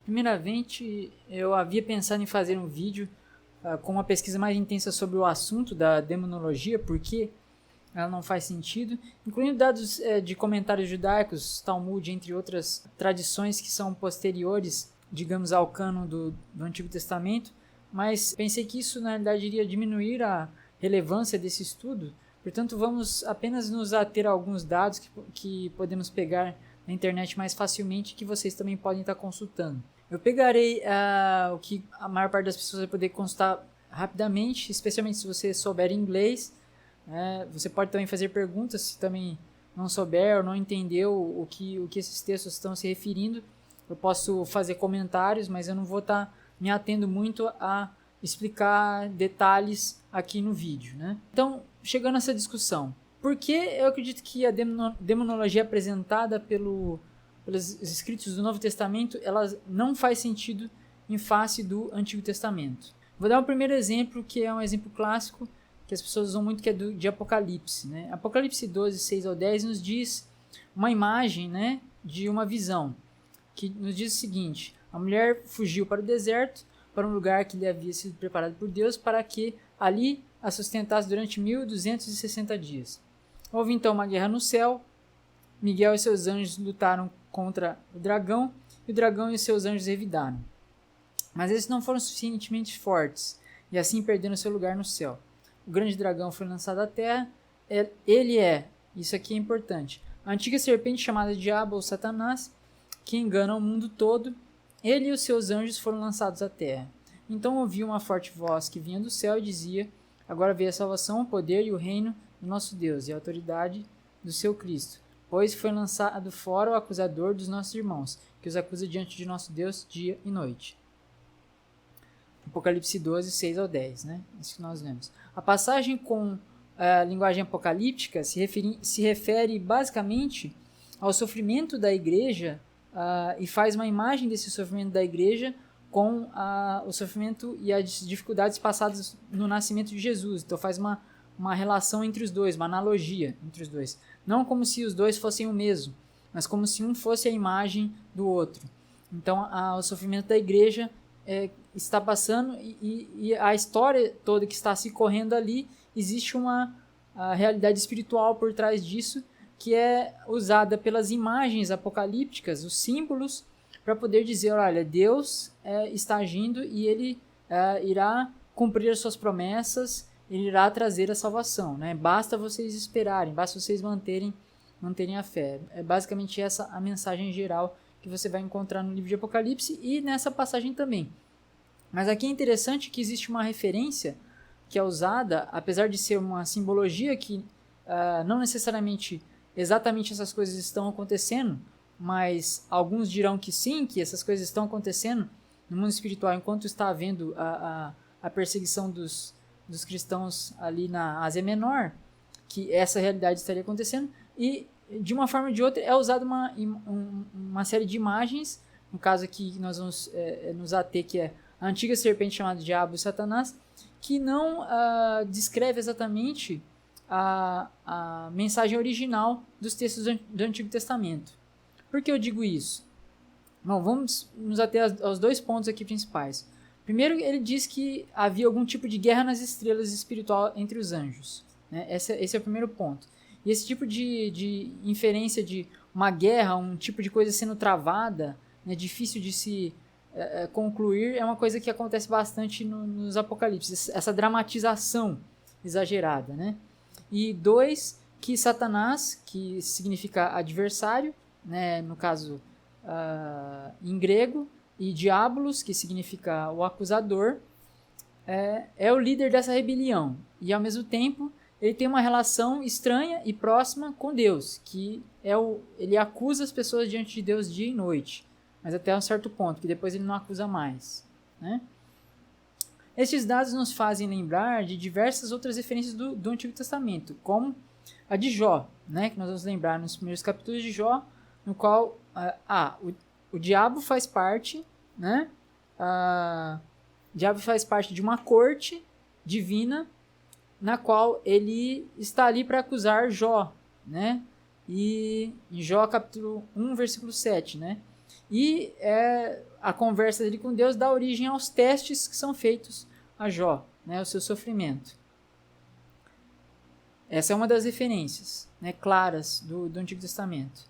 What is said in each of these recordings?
Primeiramente, eu havia pensado em fazer um vídeo com uma pesquisa mais intensa sobre o assunto da demonologia, porque ela não faz sentido, incluindo dados de comentários judaicos, Talmud, entre outras tradições que são posteriores, digamos, ao cânon do Antigo Testamento, mas pensei que isso, na realidade, iria diminuir a relevância desse estudo, portanto, vamos apenas nos ater a alguns dados que podemos pegar na internet mais facilmente, que vocês também podem estar consultando. Eu pegarei o que a maior parte das pessoas vai poder consultar rapidamente, especialmente se você souber inglês. Você pode também fazer perguntas se também não souber ou não entendeu o que esses textos estão se referindo. Eu posso fazer comentários, mas eu não vou estar me atendo muito a explicar detalhes aqui no vídeo, né? Então, chegando a essa discussão, por que eu acredito que a demonologia apresentada pelos escritos do Novo Testamento ela não faz sentido em face do Antigo Testamento? Vou dar um primeiro exemplo, que é um exemplo clássico, que as pessoas usam muito, que é de Apocalipse, né? Apocalipse 12, 6 ao 10 nos diz uma imagem, né, de uma visão, que nos diz o seguinte: a mulher fugiu para o deserto, para um lugar que lhe havia sido preparado por Deus, para que ali a sustentasse durante 1260 dias. Houve então uma guerra no céu, Miguel e seus anjos lutaram contra o dragão, e o dragão e seus anjos revidaram. Mas eles não foram suficientemente fortes, e assim perderam seu lugar no céu. O grande dragão foi lançado à terra. Isso aqui é importante, a antiga serpente chamada Diabo ou Satanás, que engana o mundo todo. Ele e os seus anjos foram lançados à terra. Então ouvi uma forte voz que vinha do céu e dizia: agora veio a salvação, o poder e o reino do nosso Deus e a autoridade do seu Cristo, pois foi lançado fora o acusador dos nossos irmãos, que os acusa diante de nosso Deus dia e noite. Apocalipse 12, 6 ao 10, né? Isso que nós vemos. A passagem com a linguagem apocalíptica se refere basicamente ao sofrimento da igreja e faz uma imagem desse sofrimento da igreja com o sofrimento e as dificuldades passadas no nascimento de Jesus. Então faz uma relação entre os dois, uma analogia entre os dois. Não como se os dois fossem o mesmo, mas como se um fosse a imagem do outro. Então o sofrimento da igreja está passando e a história toda que está se correndo ali, existe uma realidade espiritual por trás disso, que é usada pelas imagens apocalípticas, os símbolos, para poder dizer: olha, Deus está agindo e Ele irá cumprir as suas promessas, Ele irá trazer a salvação, né? Basta vocês esperarem, basta vocês manterem a fé. É basicamente essa a mensagem geral que você vai encontrar no livro de Apocalipse e nessa passagem também. Mas aqui é interessante que existe uma referência que é usada, apesar de ser uma simbologia que não necessariamente exatamente essas coisas estão acontecendo, mas alguns dirão que sim, que essas coisas estão acontecendo no mundo espiritual, enquanto está havendo a perseguição dos cristãos ali na Ásia Menor, que essa realidade estaria acontecendo, e de uma forma ou de outra é usada uma série de imagens, no caso aqui nós vamos nos ater, que é a antiga serpente chamada Diabo e Satanás, que não descreve exatamente a mensagem original dos textos do Antigo Testamento. Por que eu digo isso? Bom, vamos nos ater aos dois pontos aqui principais. Primeiro, ele diz que havia algum tipo de guerra nas estrelas espiritual entre os anjos, né? Esse é o primeiro ponto. E esse tipo de inferência de uma guerra, um tipo de coisa sendo travada, né, difícil de se concluir, é uma coisa que acontece bastante nos Apocalipses, essa dramatização exagerada, né? E dois, que Satanás, que significa adversário, né, no caso em grego, e Diabolos, que significa o acusador, é o líder dessa rebelião. E ao mesmo tempo ele tem uma relação estranha e próxima com Deus, que ele acusa as pessoas diante de Deus dia e noite, mas até um certo ponto, que depois ele não acusa mais, né? Estes dados nos fazem lembrar de diversas outras referências do Antigo Testamento, como a de Jó, né, que nós vamos lembrar nos primeiros capítulos de Jó, no qual o diabo faz parte, né? O diabo faz parte de uma corte divina, na qual ele está ali para acusar Jó, né? E em Jó capítulo 1, versículo 7, né? E a conversa dele com Deus dá origem aos testes que são feitos a Jó, né, o seu sofrimento. Essa é uma das referências, né, claras do Antigo Testamento,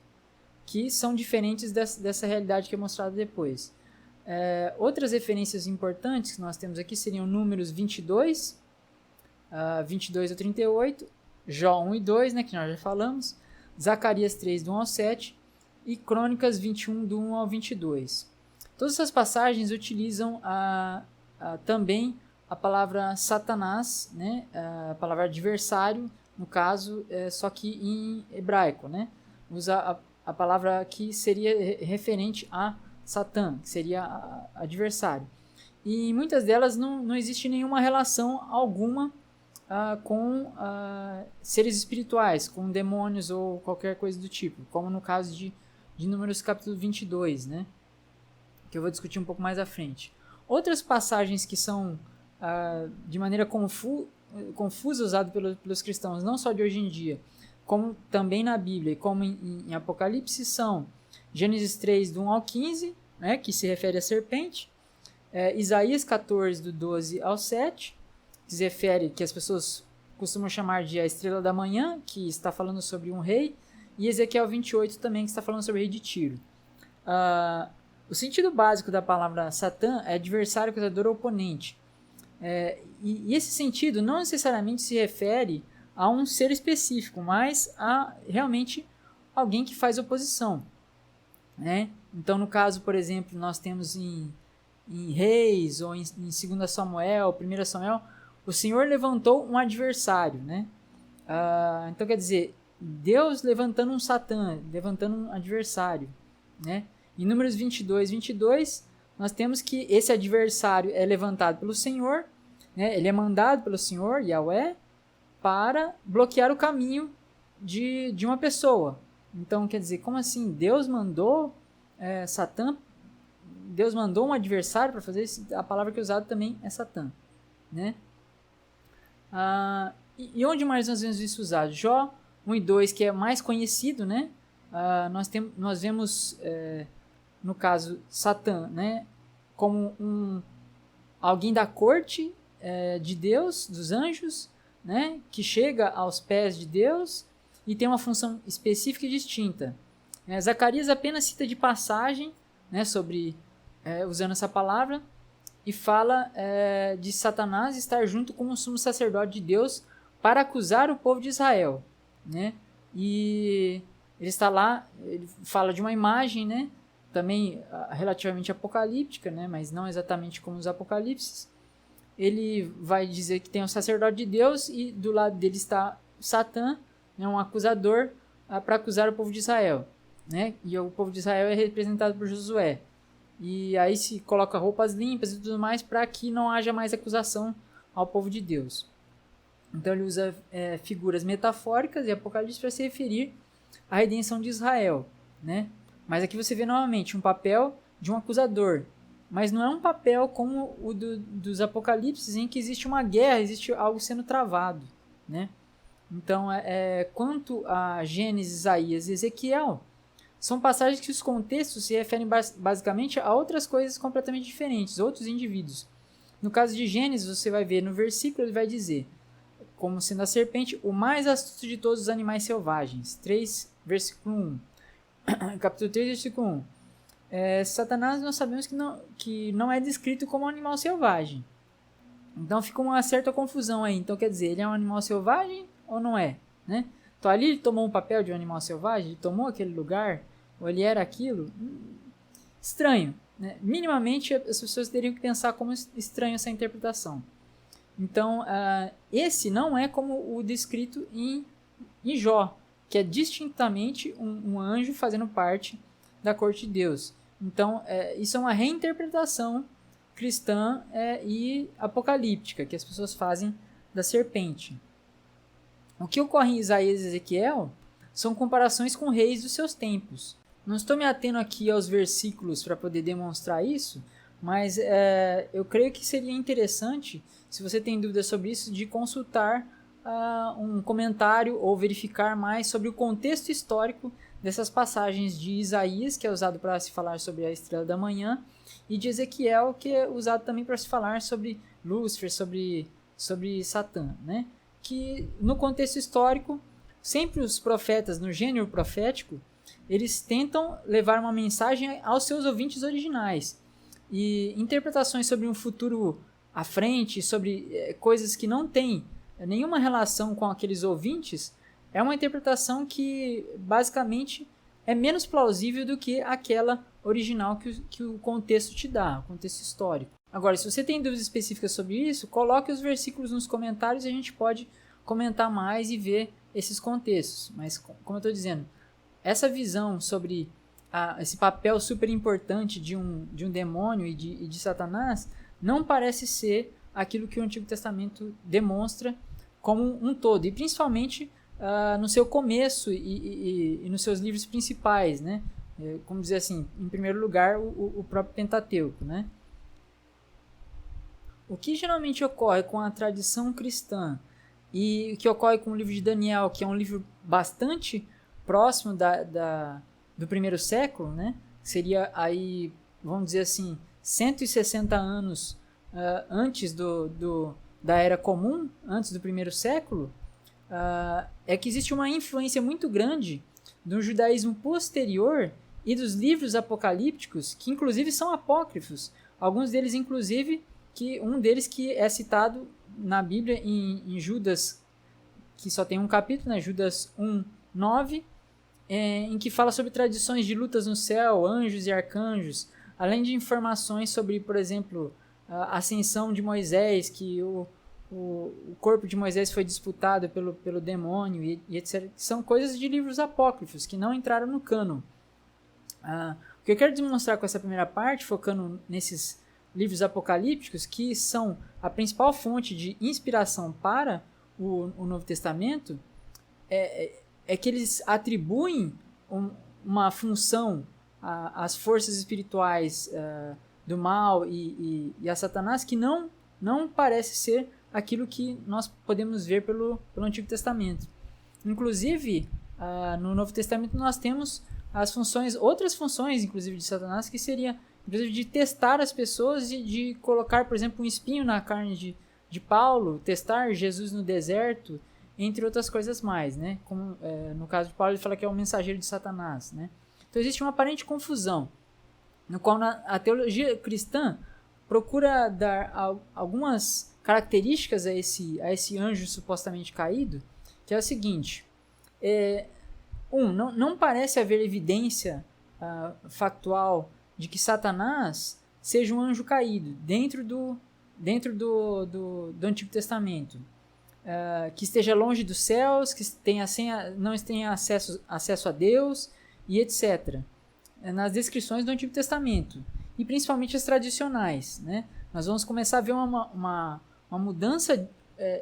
que são diferentes dessa realidade que é mostrada depois. Outras referências importantes que nós temos aqui seriam Números 22, 22 a 38, Jó 1 e 2, né, que nós já falamos, Zacarias 3, do 1 ao 7, e Crônicas 21, do 1 ao 22. Todas essas passagens utilizam também a palavra Satanás, né, a palavra adversário, no caso, só que em hebraico, né, usa a palavra que seria referente a Satã, que seria adversário. E em muitas delas não existe nenhuma relação alguma com seres espirituais, com demônios ou qualquer coisa do tipo, como no caso de Números capítulo 22, né? Que eu vou discutir um pouco mais à frente. Outras passagens que são de maneira confusa usadas pelos cristãos, não só de hoje em dia, como também na Bíblia e como em Apocalipse, são Gênesis 3, do 1 ao 15, né, que se refere à serpente, Isaías 14, do 12 ao 7, que se refere, que as pessoas costumam chamar de a estrela da manhã, que está falando sobre um rei, e Ezequiel 28 também, que está falando sobre o rei de Tiro. O sentido básico da palavra Satã é adversário, acusador ou oponente. E esse sentido não necessariamente se refere a um ser específico, mas a realmente alguém que faz oposição, né? Então, no caso, por exemplo, nós temos em Reis, ou em 2 Samuel, 1 Samuel, o Senhor levantou um adversário, né? Então, quer dizer, Deus levantando um Satã, levantando um adversário, né? Em Números 22, nós temos que esse adversário é levantado pelo Senhor, né? Ele é mandado pelo Senhor, Yahweh, para bloquear o caminho de uma pessoa. Então, quer dizer, como assim? Deus mandou Satã, Deus mandou um adversário para fazer isso? A palavra que é usada também é Satã, né? E onde mais nós vemos isso usado? Jó 1 e 2, que é mais conhecido, né? Nós vemos, no caso, Satã, né, como alguém da corte de Deus, dos anjos, né, que chega aos pés de Deus e tem uma função específica e distinta. Zacarias apenas cita de passagem, né, usando essa palavra, e fala de Satanás estar junto com o sumo sacerdote de Deus para acusar o povo de Israel, né? E ele está lá, ele fala de uma imagem, né, também relativamente apocalíptica, né, mas não exatamente como os apocalipses. Ele vai dizer que tem o sacerdote de Deus e do lado dele está Satã, né, um acusador, para acusar o povo de Israel, né? E o povo de Israel é representado por Josué. E aí se coloca roupas limpas e tudo mais para que não haja mais acusação ao povo de Deus. Então ele usa figuras metafóricas e Apocalipse para se referir à redenção de Israel, né? Mas aqui você vê novamente um papel de um acusador, mas não é um papel como o dos Apocalipses, em que existe uma guerra, existe algo sendo travado, né? Então, quanto a Gênesis, Isaías e Ezequiel, são passagens que os contextos se referem basicamente a outras coisas completamente diferentes, outros indivíduos. No caso de Gênesis, você vai ver no versículo, ele vai dizer, como sendo a serpente, o mais astuto de todos os animais selvagens. 3, versículo 1. Capítulo 3, versículo 1. Satanás, nós sabemos que não é descrito como um animal selvagem. Então fica uma certa confusão aí. Então quer dizer, ele é um animal selvagem ou não é? Né? Então ali ele tomou um papel de um animal selvagem, ele tomou aquele lugar, ou ele era aquilo. Estranho, né? Minimamente as pessoas teriam que pensar como estranho essa interpretação. Então esse não é como o descrito em Jó, que é distintamente um anjo fazendo parte da corte de Deus. Então isso é uma reinterpretação cristã e apocalíptica que as pessoas fazem da serpente. O que ocorre em Isaías e Ezequiel são comparações com reis dos seus tempos. Não estou me atendo aqui aos versículos para poder demonstrar isso, mas eu creio que seria interessante, se você tem dúvidas sobre isso, de consultar um comentário ou verificar mais sobre o contexto histórico dessas passagens de Isaías, que é usado para se falar sobre a estrela da manhã, e de Ezequiel, que é usado também para se falar sobre Lúcifer, sobre Satã, né? Que no contexto histórico, sempre os profetas, no gênero profético, eles tentam levar uma mensagem aos seus ouvintes originais. E interpretações sobre um futuro à frente, sobre coisas que não têm nenhuma relação com aqueles ouvintes, é uma interpretação que basicamente é menos plausível do que aquela original que o contexto te dá, o contexto histórico. Agora, se você tem dúvidas específicas sobre isso, coloque os versículos nos comentários e a gente pode comentar mais e ver esses contextos. Mas, como eu estou dizendo, essa visão sobre esse papel super importante de um demônio e de Satanás não parece ser aquilo que o Antigo Testamento demonstra como um todo, e principalmente no seu começo e nos seus livros principais, né? Como dizer assim, em primeiro lugar, o próprio Pentateuco, né? O que geralmente ocorre com a tradição cristã e o que ocorre com o livro de Daniel, que é um livro bastante próximo do primeiro século, né? Seria aí, vamos dizer assim, 160 anos antes da Era Comum, antes do primeiro século, é que existe uma influência muito grande do judaísmo posterior e dos livros apocalípticos, que inclusive são apócrifos. Alguns deles, inclusive, um deles que é citado na Bíblia em Judas, que só tem um capítulo, né? Judas 1:9, em que fala sobre tradições de lutas no céu, anjos e arcanjos, além de informações sobre, por exemplo, a ascensão de Moisés, que o corpo de Moisés foi disputado pelo demônio e etc. São coisas de livros apócrifos que não entraram no cânon. O que eu quero demonstrar com essa primeira parte, focando nesses livros apocalípticos, que são a principal fonte de inspiração para o Novo Testamento, é que eles atribuem uma função às forças espirituais do mal e a Satanás que não parece ser aquilo que nós podemos ver pelo Antigo Testamento. Inclusive, no Novo Testamento nós temos outras funções, inclusive de Satanás, que seria, inclusive, de testar as pessoas, de colocar, por exemplo, um espinho na carne de Paulo, testar Jesus no deserto, entre outras coisas mais, né? Como, no caso de Paulo, ele fala que é um mensageiro de Satanás, né? Então existe uma aparente confusão, no qual a teologia cristã procura dar algumas características a esse anjo supostamente caído, que é o seguinte: não parece haver evidência factual de que Satanás seja um anjo caído dentro do Antigo Testamento, que esteja longe dos céus, que não tenha acesso a Deus e etc. Nas descrições do Antigo Testamento, e principalmente as tradicionais, né? Nós vamos começar a ver uma mudança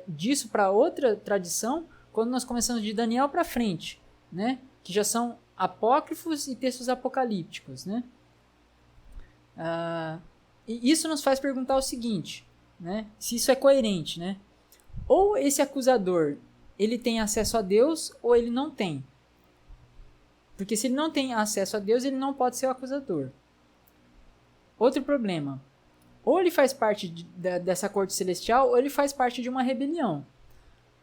disso para outra tradição quando nós começamos de Daniel para frente, né? Que já são apócrifos e textos apocalípticos, né? E isso nos faz perguntar o seguinte, né? Se isso é coerente, né? Ou esse acusador ele tem acesso a Deus ou ele não tem. Porque se ele não tem acesso a Deus, ele não pode ser o acusador. Outro problema: ou ele faz parte dessa corte celestial, ou ele faz parte de uma rebelião.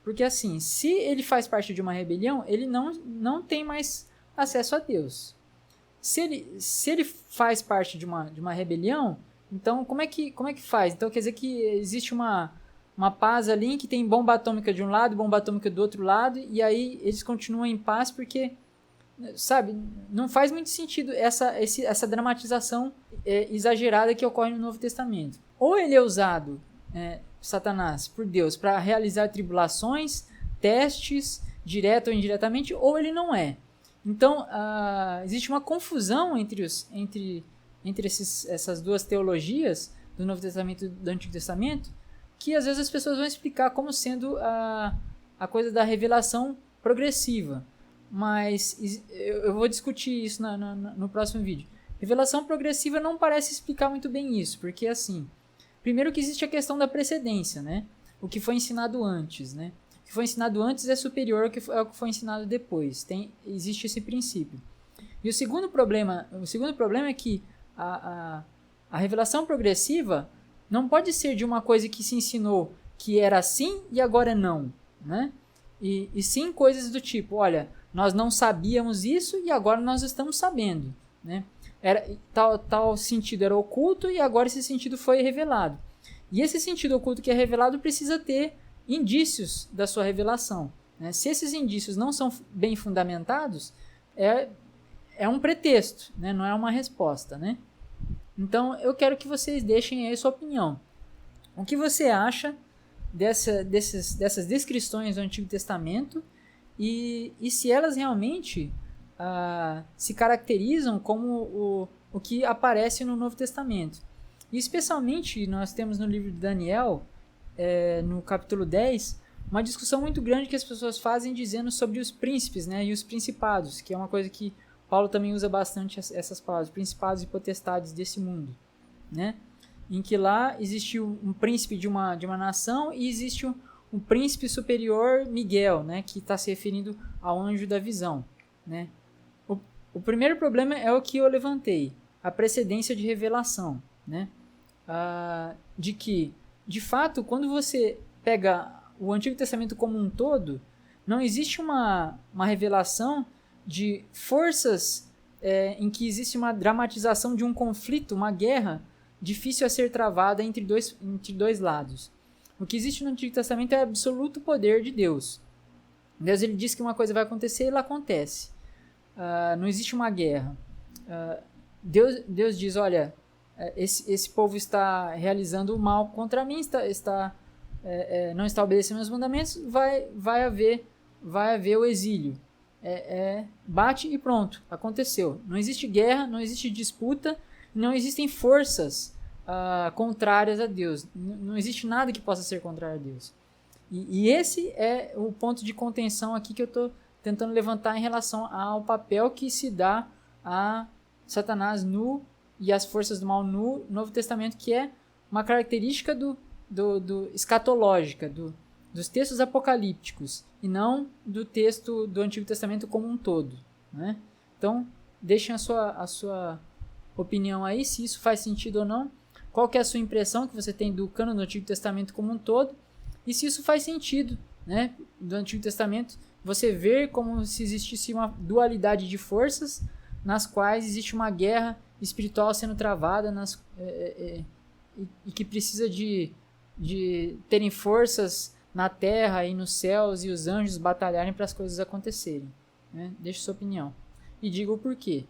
Porque assim, se ele faz parte de uma rebelião, ele não tem mais acesso a Deus. Se ele faz parte de uma rebelião, então como é que faz? Então quer dizer que existe uma paz ali em que tem bomba atômica de um lado, bomba atômica do outro lado, e aí eles continuam em paz porque, sabe, não faz muito sentido essa dramatização exagerada que ocorre no Novo Testamento. Ou ele é usado, Satanás, por Deus, para realizar tribulações, testes, direto ou indiretamente, ou ele não é. Então, existe uma confusão entre essas duas teologias do Novo Testamento e do Antigo Testamento, que às vezes as pessoas vão explicar como sendo a coisa da revelação progressiva. Mas eu vou discutir isso no próximo vídeo. Revelação progressiva não parece explicar muito bem isso, porque assim, primeiro que existe a questão da precedência, né? O que foi ensinado antes, né? O que que foi ensinado antes é superior ao que foi ensinado depois. Existe esse princípio. E o segundo problema é que a revelação progressiva não pode ser de uma coisa que se ensinou que era assim e agora não, né? E sim coisas do tipo, olha, nós não sabíamos isso e agora nós estamos sabendo, né? Tal sentido era oculto e agora esse sentido foi revelado. E esse sentido oculto que é revelado precisa ter indícios da sua revelação, né? Se esses indícios não são bem fundamentados, é um pretexto, né? Não é uma resposta, né? Então, eu quero que vocês deixem aí sua opinião. O que você acha dessas descrições do Antigo Testamento e se elas realmente se caracterizam como o que aparece no Novo Testamento? E especialmente, nós temos no livro de Daniel, no capítulo 10, uma discussão muito grande que as pessoas fazem dizendo sobre os príncipes, né, e os principados, que é uma coisa que Paulo também usa bastante essas palavras, principados e potestades desse mundo, né? Em que lá existe um príncipe de uma nação e existe um príncipe superior, Miguel, né? Que está se referindo ao anjo da visão, né? O primeiro problema é o que eu levantei, a precedência de revelação, né? De que, de fato, quando você pega o Antigo Testamento como um todo, não existe uma revelação de forças em que existe uma dramatização de um conflito, uma guerra difícil a ser travada entre dois lados. O que existe no Antigo Testamento é o absoluto poder de Deus. Deus ele diz que uma coisa vai acontecer e ela acontece. Não existe uma guerra. Deus diz, olha, esse povo está realizando o mal contra mim, não está obedecendo meus mandamentos, vai haver o exílio. Bate e pronto, aconteceu. Não existe guerra, não existe disputa, não existem forças contrárias a Deus. Não existe nada que possa ser contrário a Deus. E esse é o ponto de contenção aqui que eu estou tentando levantar em relação ao papel que se dá a Satanás e as forças do mal no Novo Testamento, que é uma característica do escatológica, dos textos apocalípticos, e não do texto do Antigo Testamento como um todo, né? Então, deixem a sua opinião aí, se isso faz sentido ou não, qual que é a sua impressão que você tem do cânon do Antigo Testamento como um todo, e se isso faz sentido, né, do Antigo Testamento, você ver como se existisse uma dualidade de forças, nas quais existe uma guerra espiritual sendo travada, e que precisa de terem forças na terra e nos céus e os anjos batalharem para as coisas acontecerem, né? Deixe sua opinião e diga o porquê.